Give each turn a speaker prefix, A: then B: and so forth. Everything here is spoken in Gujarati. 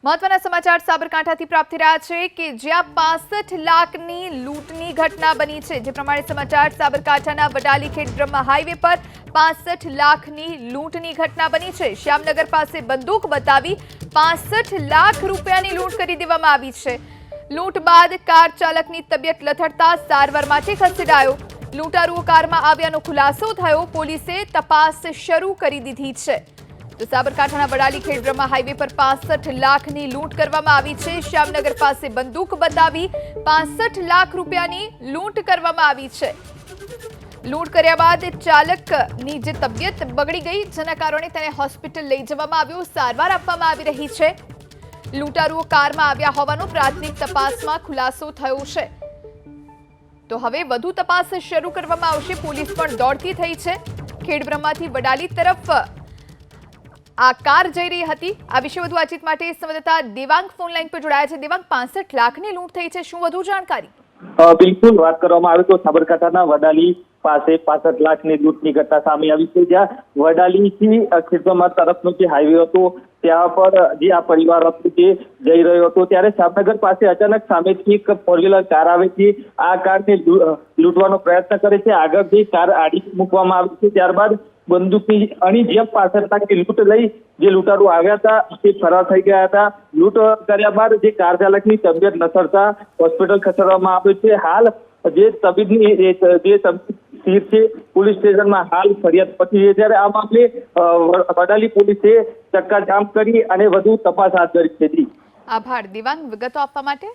A: મહત્વના સમાચાર સાબરકાંઠાથી પ્રાપ્ત થઈ રહ્યા છે કે જ્યાં 65 લાખની લૂંટની ઘટના બની છે। જે પ્રમાણે સમાચાર સાબરકાંઠાના વડાલી ખેડબ્રહ્મા હાઈવે પર 65 લાખની લૂંટની ઘટના બની છે। શ્યામનગર પાસે બંદૂક બતાવી 65 લાખ રૂપિયાની લૂંટ કરી દેવામાં આવી છે। લૂંટ બાદ કાર ચાલકની તબિયત લથડતા સારવાર માટે ખસેડાયો। લૂંટારુઓ કારમાં આવ્યાનો ખુલાસો થયો। પોલીસે તપાસ શરૂ કરી દીધી છે। તો સાબરકાંઠાના વડાલી ખેડબ્રહ્મા હાઈવે પર 65 લાખની લૂંટ કરવામાં આવી છે। શ્યામનગર પાસે બંદૂક બતાવી 65 લાખ રૂપિયાની લૂંટ કરવામાં આવી છે। લૂંટ કર્યા બાદ ચાલકની જે તબિયત બગડી ગઈ, જેના કારણે તેને હોસ્પિટલ લઈ જવામાં આવ્યો। સારવાર આપવામાં આવી રહી છે। લૂંટારુઓ કારમાં આવ્યા હોવાનો પ્રાથમિક તપાસમાં ખુલાસો થયો છે। તો હવે વધુ તપાસ શરૂ કરવામાં આવશે। પોલીસ પણ દોડતી થઈ છે। ખેડબ્રહ્માથી વડાલી તરફ આ કાર જઈ રહી હતી। આ વિશે વધુ વાતચીત માટે સંવાદદાતા દેવાંગ ફોન લાઈન પર જોડાયા છે। દેવાંગ, 65 લાખની લૂંટ થઈ છે, શું વધુ જાણકારી?
B: બિલકુલ, વાત કરવામાં આવે તો સાબરકાંઠાના વડાલી પાસે 65 લાખની લૂંટની ઘટના સામે આવી છે। જ્યાં વડાલીથી ખેડબ્રહ્મા તરફનો જે હાઈવે હતો ત્યાં પર જે આ પરિવાર હતો તે જઈ રહ્યો હતો, ત્યારે શ્યામનગર પાસે અચાનક સામેથી એક ફોર વ્હીલર કાર આવે છે। આ કારને લૂંટવાનો પ્રયત્ન કરે છે। આગળ જે કાર આડી મૂકવામાં આવી છે, ત્યારબાદ બંદૂકની અણી જેમ 65 લાખની લૂંટ લઈ જે લૂંટારૂ આવ્યા હતા તે ફરાર થઈ ગયા હતા। લૂંટ કર્યા બાદ જે કાર ચાલકની તબિયત લથડતા હોસ્પિટલ ખસેડવામાં આવ્યો છે। હાલ જે તબીબની જે સ્થિર છે, પોલીસ સ્ટેશનમાં હાલ ફરિયાદ પતી છે। ત્યારે આ મામલે વડાલી પોલીસે ચક્કાજામ કરી અને વધુ તપાસ હાથ ધરી છે।
A: આભાર દેવાંગ, વિગતો આપવા માટે।